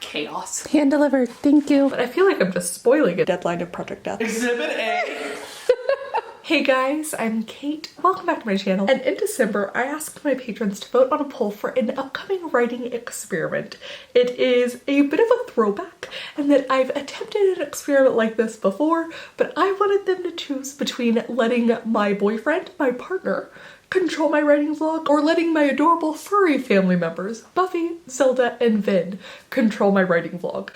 chaos. Hand delivered, thank you. But I feel like I'm just spoiling a deadline of Project Death. Exhibit A. Hey guys, I'm Kate. Welcome back to my channel. And in December, I asked my patrons to vote on a poll for an upcoming writing experiment. It is a bit of a throwback in that I've attempted an experiment like this before, but I wanted them to choose between letting my boyfriend, my partner, control my writing vlog, or letting my adorable furry family members, Buffy, Zelda, and Vin, control my writing vlog.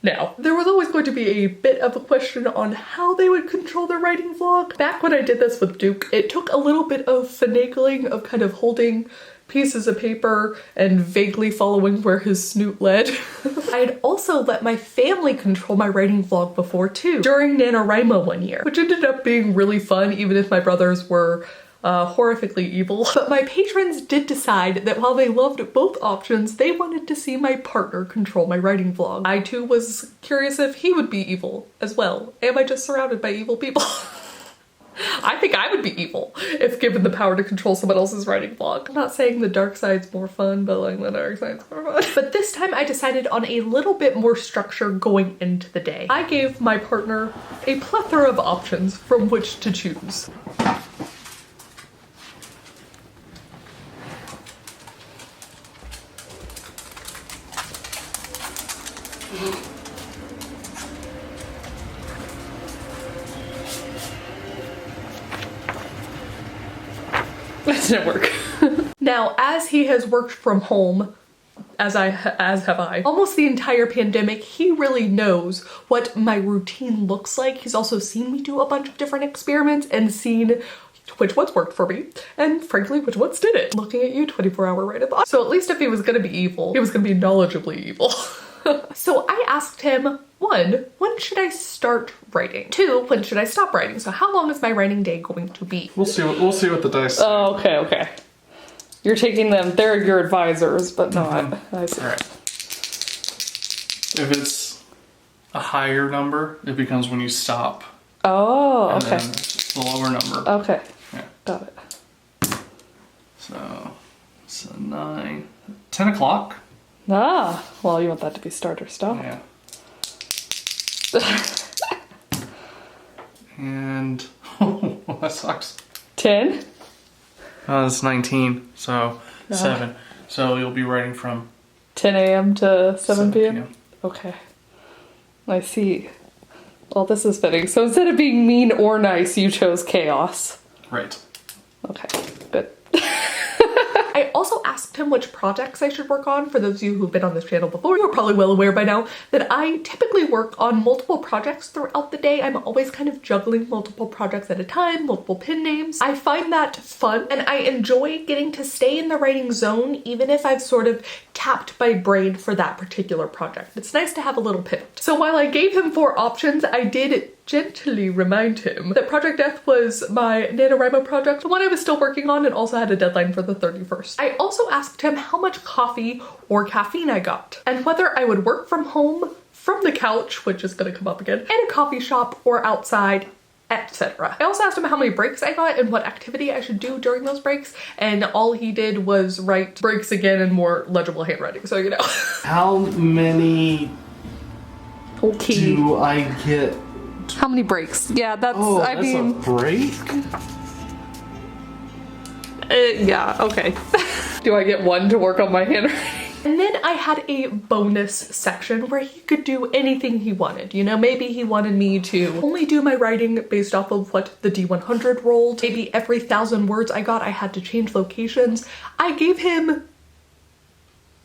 Now, there was always going to be a bit of a question on how they would control their writing vlog. Back when I did this with Duke, it took a little bit of finagling of kind of holding pieces of paper and vaguely following where his snoot led. I'd also let my family control my writing vlog before too, during NaNoWriMo one year, which ended up being really fun even if my brothers were horrifically evil. But my patrons did decide that while they loved both options, they wanted to see my partner control my writing vlog. I too was curious if he would be evil as well. Am I just surrounded by evil people? I think I would be evil if given the power to control someone else's writing vlog. I'm not saying the dark side's more fun, but like the dark side's more fun. But this time I decided on a little bit more structure going into the day. I gave my partner a plethora of options from which to choose. That didn't work. Now, as he has worked from home, as have I, almost the entire pandemic, he really knows what my routine looks like. He's also seen me do a bunch of different experiments and seen which ones worked for me, and frankly, which ones didn't. Looking at you, 24-hour write a So at least if he was gonna be evil, he was gonna be knowledgeably evil. So I asked him, 1, when should I start writing? 2, when should I stop writing? So how long is my writing day going to be? We'll see what the dice say. Oh, okay. You're taking them, they're your advisors, but not. I see. All right. If it's a higher number, it becomes when you stop. Oh, And okay. then it's the lower number. Okay. Yeah. Got it. So 9, 10 o'clock. Ah, well, you want that to be start or stop. Yeah. And oh, that sucks. 10? It's 19, so 7. So you'll be writing from 10 a.m. to 7 p.m.? p.m. Okay. I see. Well, this is fitting. So instead of being mean or nice, you chose chaos. Right. Okay, good. I also asked him which projects I should work on. For those of you who've been on this channel before, you're probably well aware by now that I typically work on multiple projects throughout the day. I'm always kind of juggling multiple projects at a time, multiple pen names. I find that fun and I enjoy getting to stay in the writing zone even if I've sort of tapped my brain for that particular project. It's nice to have a little pivot. So while I gave him 4 options, I did gently remind him that Project Death was my NaNoWriMo project, the one I was still working on, and also had a deadline for the 31st. I also asked him how much coffee or caffeine I got, and whether I would work from home, from the couch, which is gonna come up again, in a coffee shop or outside, etc. I also asked him how many breaks I got and what activity I should do during those breaks, and all he did was write breaks again in more legible handwriting, so you know. How many Okay. do I get? How many breaks? Yeah, that's, Oh, I that's mean... a break? Yeah, okay. Do I get 1 to work on my handwriting? And then I had a bonus section where he could do anything he wanted. You know, maybe he wanted me to only do my writing based off of what the D100 rolled. Maybe every 1,000 words I got, I had to change locations. I gave him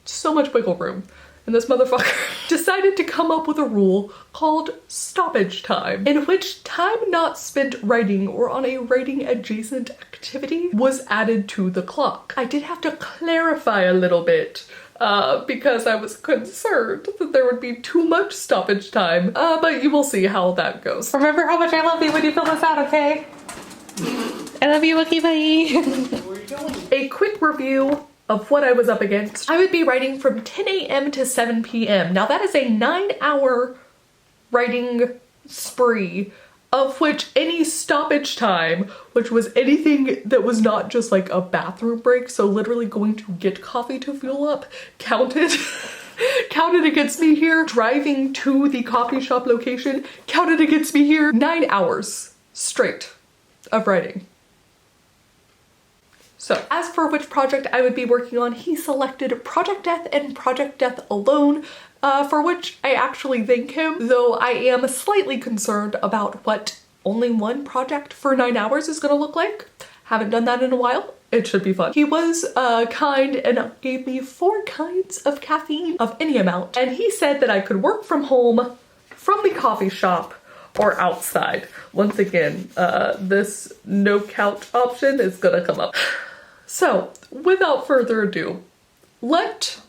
so much wiggle room. And this motherfucker decided to come up with a rule called stoppage time, in which time not spent writing or on a writing adjacent activity was added to the clock. I did have to clarify a little bit because I was concerned that there would be too much stoppage time, but you will see how that goes. Remember how much I love you when you fill this out, okay? I love you, Wookie Bye. A quick review of what I was up against. I would be writing from 10 a.m. to 7 p.m. Now that is a 9-hour writing spree, of which any stoppage time, which was anything that was not just like a bathroom break, so literally going to get coffee to fuel up, counted. counted against me here. Driving to the coffee shop location, counted against me here. 9 hours straight of writing. So as for which project I would be working on, he selected Project Death and Project Death Alone, for which I actually thank him, though I am slightly concerned about what only one project for 9 hours is gonna look like. Haven't done that in a while. It should be fun. He was kind and gave me 4 kinds of caffeine of any amount, and he said that I could work from home, from the coffee shop, or outside. Once again, this no couch option is gonna come up. So, without further ado, let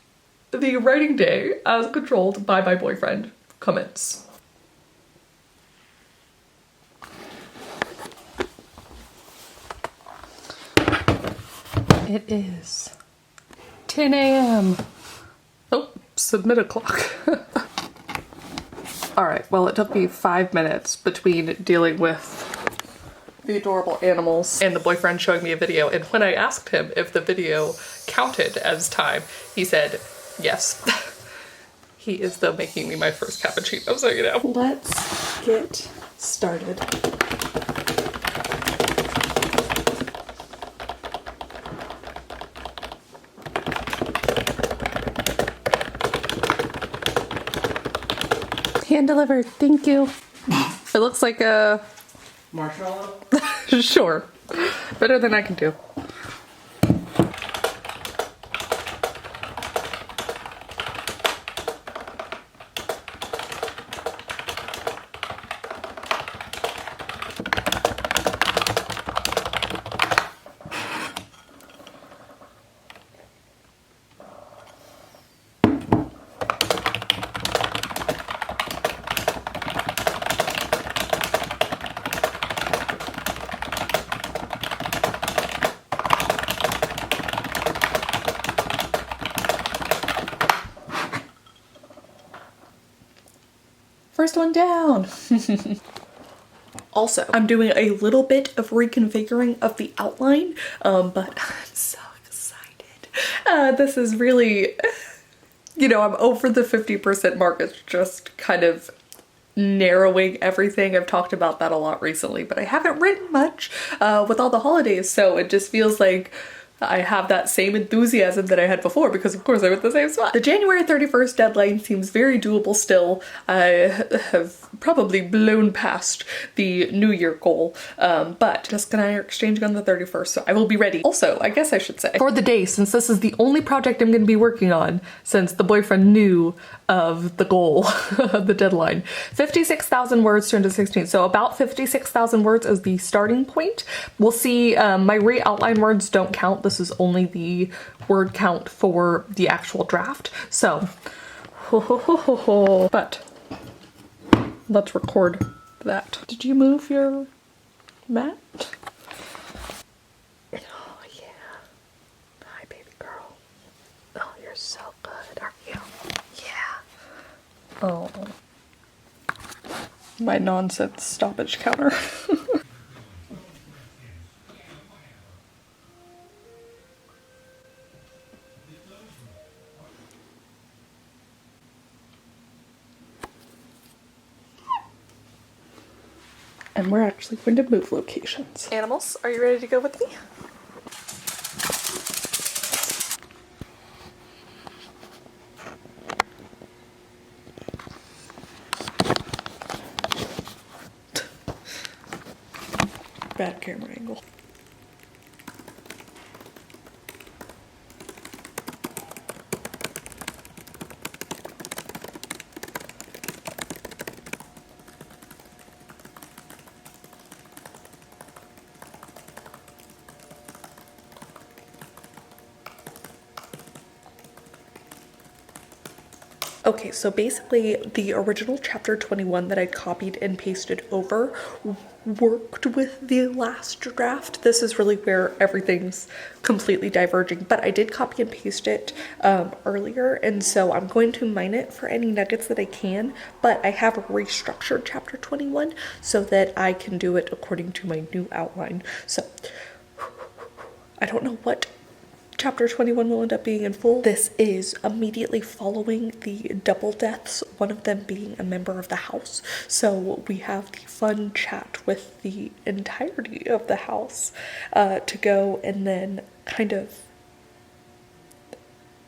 the writing day, as controlled by my boyfriend, commence. It is 10 a.m. Oh, submit a clock. All right, well, it took me 5 minutes between dealing with the adorable animals And the boyfriend showing me a video, and when I asked him if the video counted as time, he said yes. He is though making me my first cappuccino, so you know. Let's get started. Hand delivered, thank you. It looks like a Marshmallow? sure. Better than I can do. First one down. Also, I'm doing a little bit of reconfiguring of the outline, but I'm so excited. This is really, you know, I'm over the 50% mark. It's just kind of narrowing everything. I've talked about that a lot recently, but I haven't written much with all the holidays, so it just feels like I have that same enthusiasm that I had before because of course I'm at the same spot. The January 31st deadline seems very doable still. I have probably blown past the New Year goal, but Jessica and I are exchanging on the 31st, so I will be ready. Also, I guess I should say, for the day, since this is the only project I'm going to be working on, since the boyfriend knew of the goal, the deadline, 56,000 words turned to 16, so about 56,000 words is the starting point. We'll see, my re-outline words don't count. This is only the word count for the actual draft. So, but let's record that. Did you move your mat? Oh yeah. Hi baby girl. Oh, you're so good, aren't you? Yeah. Oh. My nonsense stoppage counter. And we're actually going to move locations. Animals, are you ready to go with me? Bad camera angle. Okay, so basically the original chapter 21 that I copied and pasted over worked with the last draft. This is really where everything's completely diverging, but I did copy and paste it earlier, and so I'm going to mine it for any nuggets that I can, but I have restructured chapter 21 so that I can do it according to my new outline. So I don't know what chapter 21 will end up being in full. This is immediately following the double deaths, one of them being a member of the house. So we have the fun chat with the entirety of the house to go, and then kind of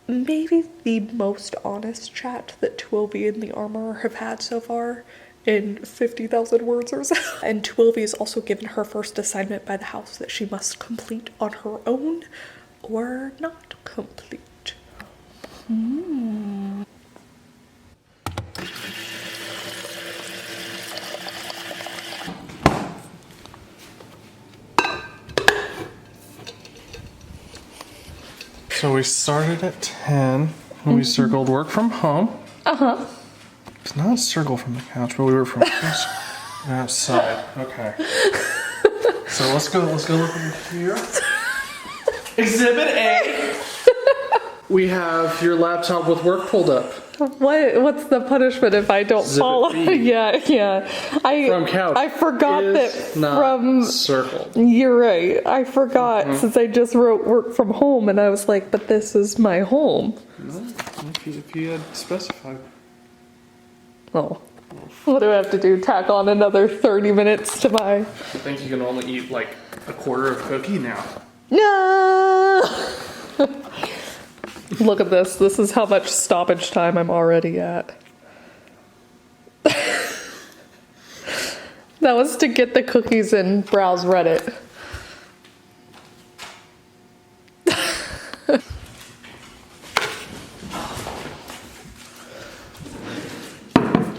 maybe the most honest chat that Twilby and the armorer have had so far in 50,000 words or so. And Twilby is also given her first assignment by the house that she must complete on her own or not complete. So we started at 10 and we circled work from home. Uh-huh. It's not a circle from the couch, but we were from outside. Okay. So let's go look in here. Exhibit A. We have your laptop with work pulled up. What's the punishment if I don't Exhibit follow? B. Yeah. From couch. I forgot that Is not from. circled. You're right. I forgot since I just wrote work from home, and I was like, but this is my home. No, if you had specified. Oh. What do I have to do? Tack on another 30 minutes to my. I think you can only eat like a quarter of cookie now. No! Look at this. This is how much stoppage time I'm already at. That was to get the cookies and browse Reddit.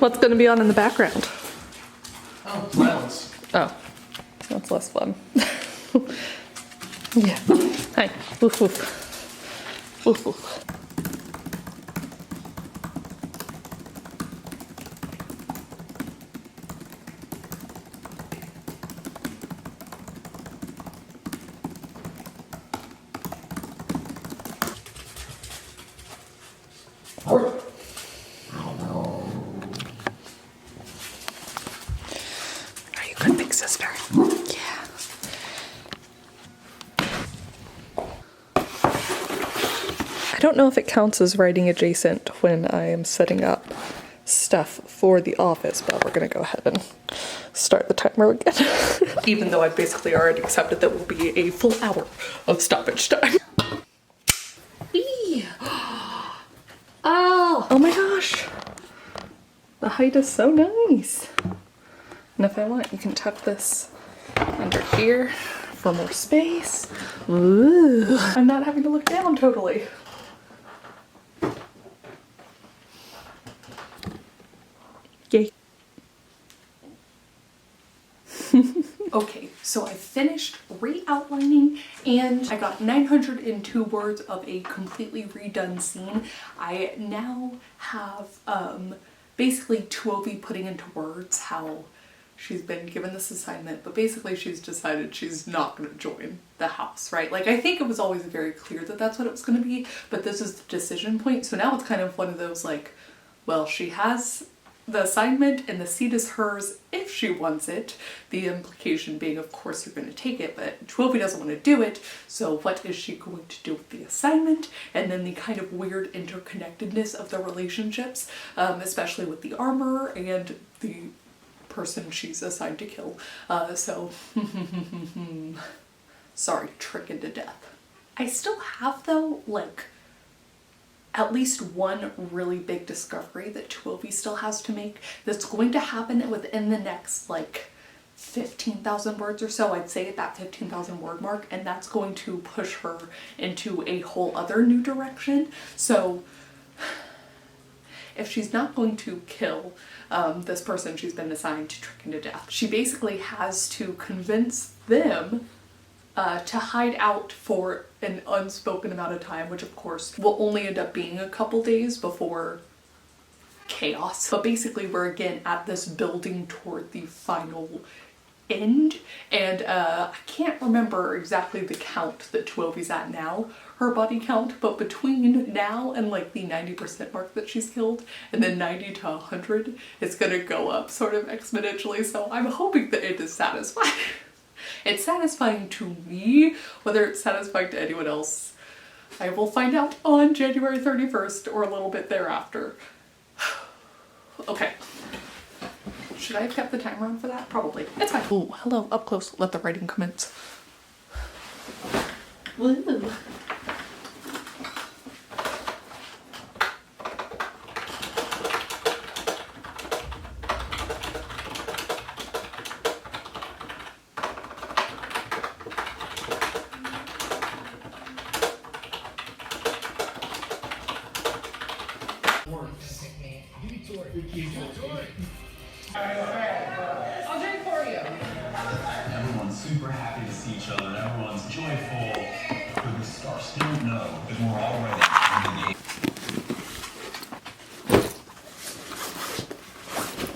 What's going to be on in the background? Oh, violence. Oh, that's less fun. Yeah. Hi. Woof woof. Woof woof. Are you good, big sister? Yeah. I don't know if it counts as writing adjacent when I am setting up stuff for the office, but we're gonna go ahead and start the timer again. Even though I've basically already accepted that will be a full hour of stoppage time. Eee. Oh my gosh. The height is so nice. And if I want, you can tuck this under here for more space. Ooh. I'm not having to look down totally. Yay. Okay, so I finished re-outlining and I got 902 words of a completely redone scene. I now have basically Twilby putting into words how she's been given this assignment, but basically she's decided she's not going to join the house, right? Like, I think it was always very clear that that's what it was going to be, but this is the decision point. So now it's kind of one of those like, well, she has the assignment and the seat is hers if she wants it. The implication being, of course, you're going to take it, but Twilby doesn't want to do it. So what is she going to do with the assignment? And then the kind of weird interconnectedness of the relationships, especially with the armorer and the person she's assigned to kill. Sorry, tricking to death. I still have, though, like, at least one really big discovery that Twilby still has to make that's going to happen within the next, like, 15,000 words or so. I'd say at that 15,000 word mark, and that's going to push her into a whole other new direction. So if she's not going to kill this person she's been assigned to trick into death, she basically has to convince them to hide out for an unspoken amount of time, which of course will only end up being a couple days before chaos. But basically we're again at this building toward the final end, and I can't remember exactly the count that Twilby's at now, her body count, but between now and like the 90% mark that she's killed, and then 90 to 100, it's gonna go up sort of exponentially, so I'm hoping that it is satisfying. It's satisfying to me. Whether it's satisfying to anyone else, I will find out on January 31st or a little bit thereafter. Okay. Should I have kept the timer on for that? Probably. It's fine. Oh, hello, up close. Let the writing commence. Woo. I'll drink for you. Everyone's super happy to see each other, and everyone's joyful. But we still know that we're already in the game.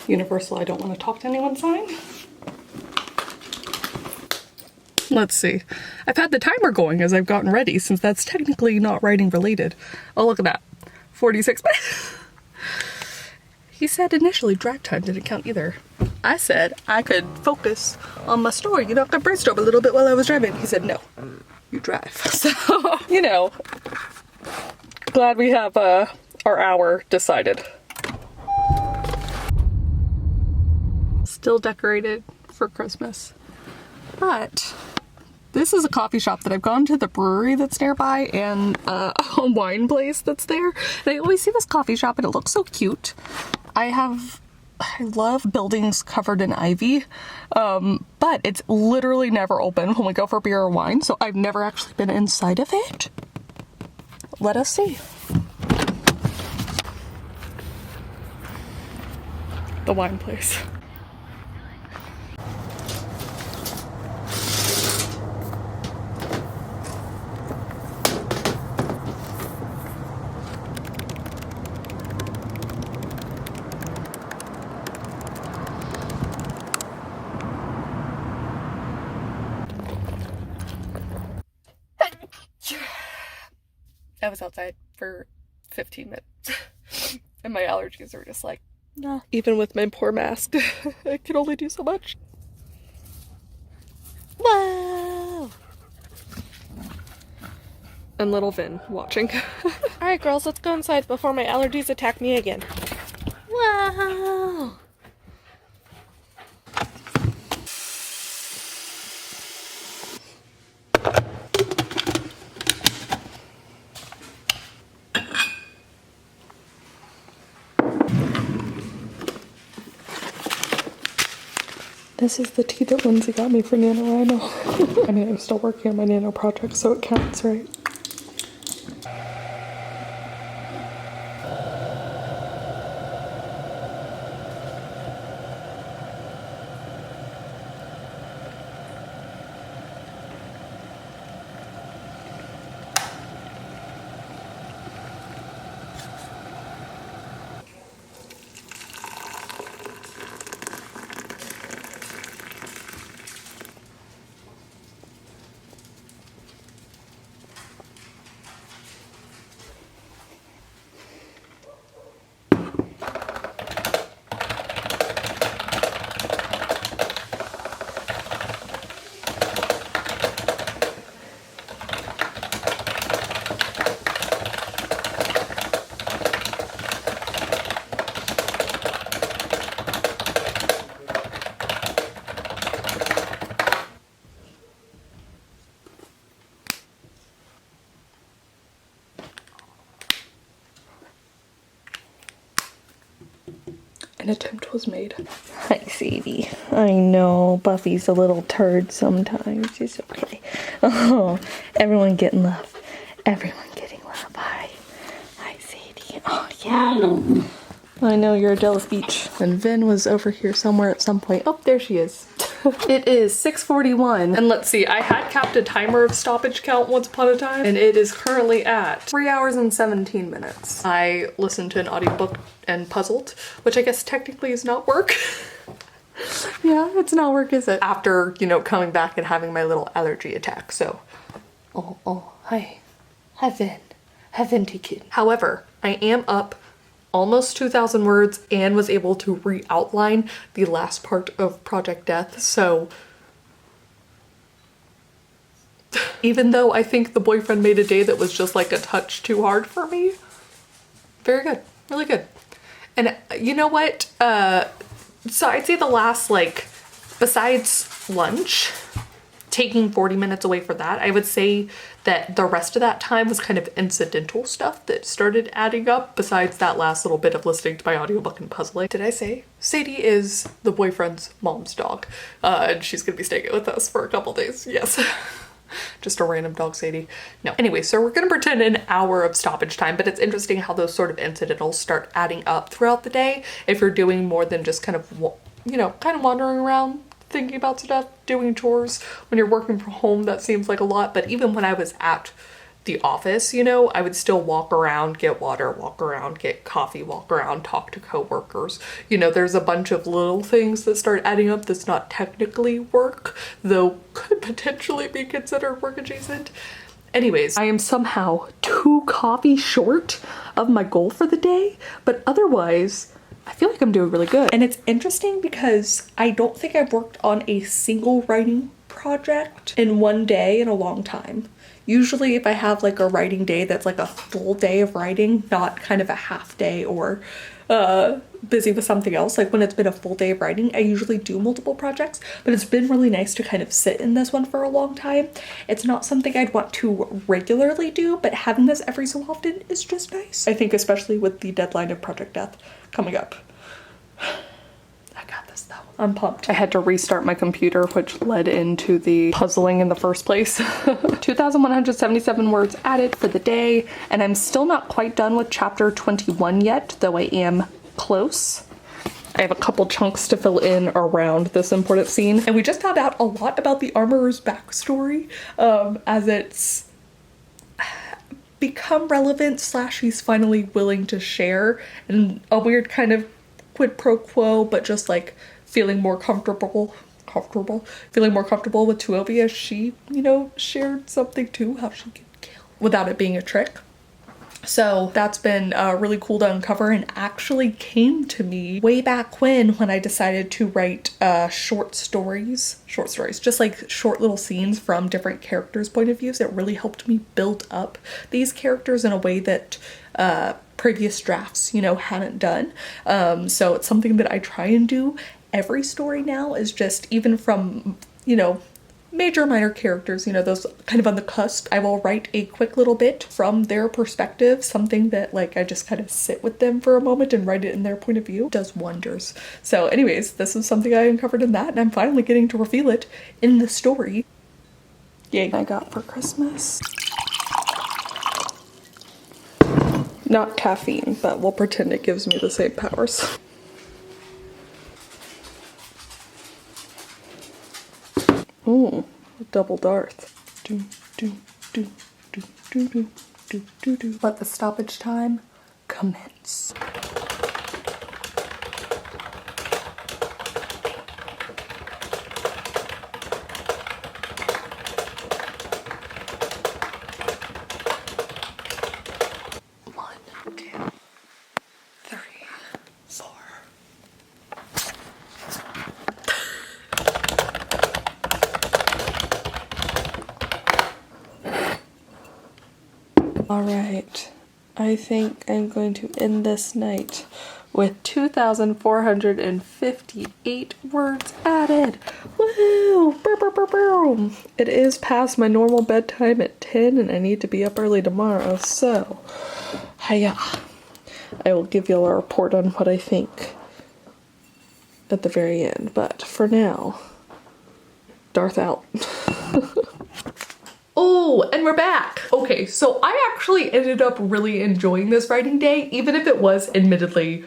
Universal, I don't want to talk to anyone sign. Let's see. I've had the timer going as I've gotten ready, since that's technically not writing related. Oh, look at that. 46 minutes. He said initially drag time didn't count either. I said I could focus on my story. You know, I could brainstorm a little bit while I was driving. He said, no, you drive. So, you know, glad we have our hour decided. Still decorated for Christmas. But this is a coffee shop that I've gone to, the brewery that's nearby, and a wine place that's there. And I always see this coffee shop and it looks so cute. I love buildings covered in ivy, but it's literally never open when we go for beer or wine, so I've never actually been inside of it. Let us see. The wine place. I was outside for 15 minutes and my allergies are just like, nah. Even with my poor mask, I can only do so much. Whoa! And little Vin watching. Alright girls, let's go inside before my allergies attack me again. Wow! This is the tea that Lindsay got me for NaNoWriMo. I mean, I'm still working on my nano project, so it counts, right? An attempt was made. Hi, Sadie. I know Buffy's a little turd sometimes. It's okay. Oh, everyone getting love. Everyone getting love. Hi. Hi, Sadie. Oh, yeah. I know you're a jealous beach. And Vin was over here somewhere at some point. Oh, there she is. It is 6:41. And let's see, I had capped a timer of stoppage count once upon a time, and it is currently at 3 hours and 17 minutes. I listened to an audiobook and puzzled, which I guess technically is not work. Yeah, it's not work, is it? After, you know, coming back and having my little allergy attack, so. Oh, hi. Hi, Vin. Hi, Venti kid. However, I am up almost 2,000 words and was able to re-outline the last part of Project Death, so even though I think the boyfriend made a day that was just like a touch too hard for me. Very good, really good. And you know what? So I'd say the last, like, besides lunch, taking 40 minutes away for that, I would say that the rest of that time was kind of incidental stuff that started adding up besides that last little bit of listening to my audiobook and puzzling. Did I say? Sadie is the boyfriend's mom's dog, and she's gonna be staying with us for a couple days, yes. Just a random dog, Sadie. No. Anyway, so we're gonna pretend an hour of stoppage time, but it's interesting how those sort of incidentals start adding up throughout the day if you're doing more than just kind of, you know, kind of wandering around, thinking about stuff, doing chores. When you're working from home, that seems like a lot, but even when I was at the office, you know, I would still walk around, get water, walk around, get coffee, walk around, talk to coworkers. You know, there's a bunch of little things that start adding up that's not technically work, though could potentially be considered work adjacent. Anyways, I am somehow 2 coffees short of my goal for the day, but otherwise, I feel like I'm doing really good. And it's interesting because I don't think I've worked on a single writing project in one day in a long time. Usually if I have like a writing day that's like a full day of writing, not kind of a half day or busy with something else, like when it's been a full day of writing, I usually do multiple projects, but it's been really nice to kind of sit in this one for a long time. It's not something I'd want to regularly do, but having this every so often is just nice. I think especially with the deadline of Project Death coming up. I got this though. I'm pumped. I had to restart my computer, which led into the puzzling in the first place. 2,177 words added for the day, and I'm still not quite done with chapter 21 yet, though I am close. I have a couple chunks to fill in around this important scene. And we just found out a lot about the armorer's backstory, as it's become relevant / he's finally willing to share, and a weird kind of quid pro quo, but just like feeling more comfortable with Tuovi as she, you know, shared something too, how she could kill without it being a trick. So that's been really cool to uncover, and actually came to me way back when I decided to write short stories, just like short little scenes from different characters' point of views. It really helped me build up these characters in a way that previous drafts, you know, hadn't done. So it's something that I try and do every story now, is just even from, you know, major minor characters, you know, those kind of on the cusp, I will write a quick little bit from their perspective, something that like I just kind of sit with them for a moment and write it in their point of view. It does wonders. So anyways, this is something I uncovered in that, and I'm finally getting to reveal it in the story. Yay. I got for Christmas. Not caffeine, but we'll pretend it gives me the same powers. Ooh, double Darth. Let the stoppage time commence. Alright, I think I'm going to end this night with 2,458 words added. Woo! Brr, brr, brr, brr. It is past my normal bedtime at 10, and I need to be up early tomorrow, so hiya. I will give you a report on what I think at the very end, but for now, Darth out. Oh, and we're back. Okay, so I actually ended up really enjoying this writing day, even if it was admittedly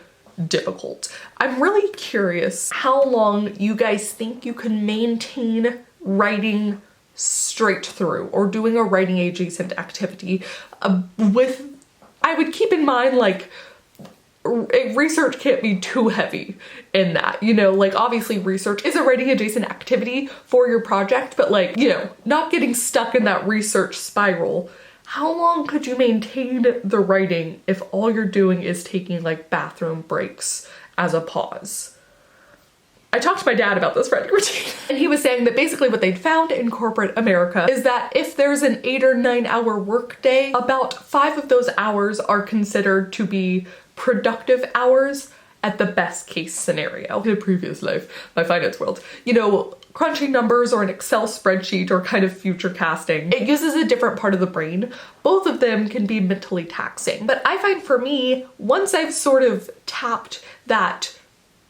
difficult. I'm really curious how long you guys think you can maintain writing straight through, or doing a writing adjacent activity with, I would keep in mind, like, research can't be too heavy in that, you know, like obviously research is a writing adjacent activity for your project, but like, you know, not getting stuck in that research spiral. How long could you maintain the writing if all you're doing is taking like bathroom breaks as a pause? I talked to my dad about this writing routine, and he was saying that basically what they'd found in corporate America is that if there's an 8 or 9 hour work day, about 5 of those hours are considered to be productive hours at the best case scenario. In a previous life, my finance world, you know, crunching numbers or an Excel spreadsheet or kind of future casting, it uses a different part of the brain. Both of them can be mentally taxing. But I find for me, once I've sort of tapped that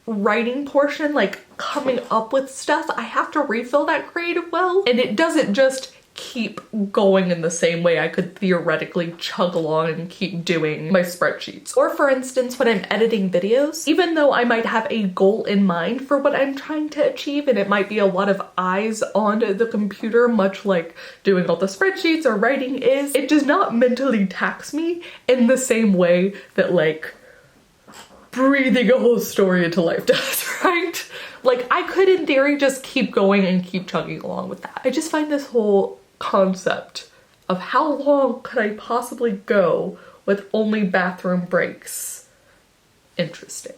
writing portion, like coming up with stuff, I have to refill that creative well, and it doesn't just keep going in the same way I could theoretically chug along and keep doing my spreadsheets. Or for instance, when I'm editing videos, even though I might have a goal in mind for what I'm trying to achieve, and it might be a lot of eyes on the computer, much like doing all the spreadsheets or writing is, it does not mentally tax me in the same way that like breathing a whole story into life does, right? Like I could in theory just keep going and keep chugging along with that. I just find this whole concept of how long could I possibly go with only bathroom breaks interesting.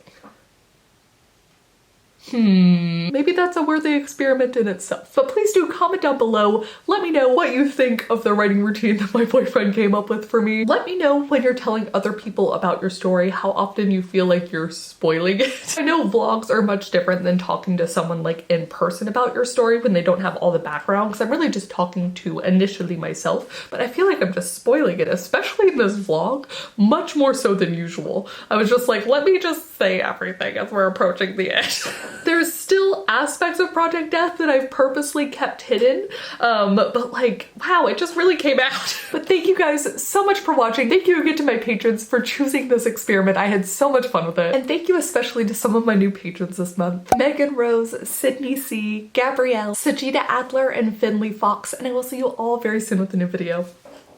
Maybe that's a worthy experiment in itself. But please do comment down below. Let me know what you think of the writing routine that my boyfriend came up with for me. Let me know when you're telling other people about your story, how often you feel like you're spoiling it. I know vlogs are much different than talking to someone like in person about your story when they don't have all the background, because I'm really just talking to initially myself, but I feel like I'm just spoiling it, especially in this vlog, much more so than usual. I was just like, let me just say everything as we're approaching the end. There's still aspects of Project Death that I've purposely kept hidden, but like, wow, it just really came out. But thank you guys so much for watching. Thank you again to my patrons for choosing this experiment. I had so much fun with it. And thank you especially to some of my new patrons this month. Megan Rose, Sydney C, Gabrielle, Sajida Adler, and Finley Fox. And I will see you all very soon with a new video.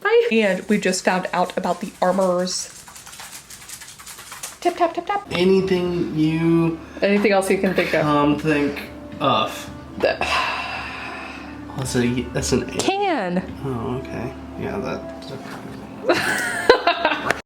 Bye. And we just found out about the armor's tap, tap, tap, tap. Anything else you can think of? think of. That's an A. Can. Oh, okay. Yeah, that.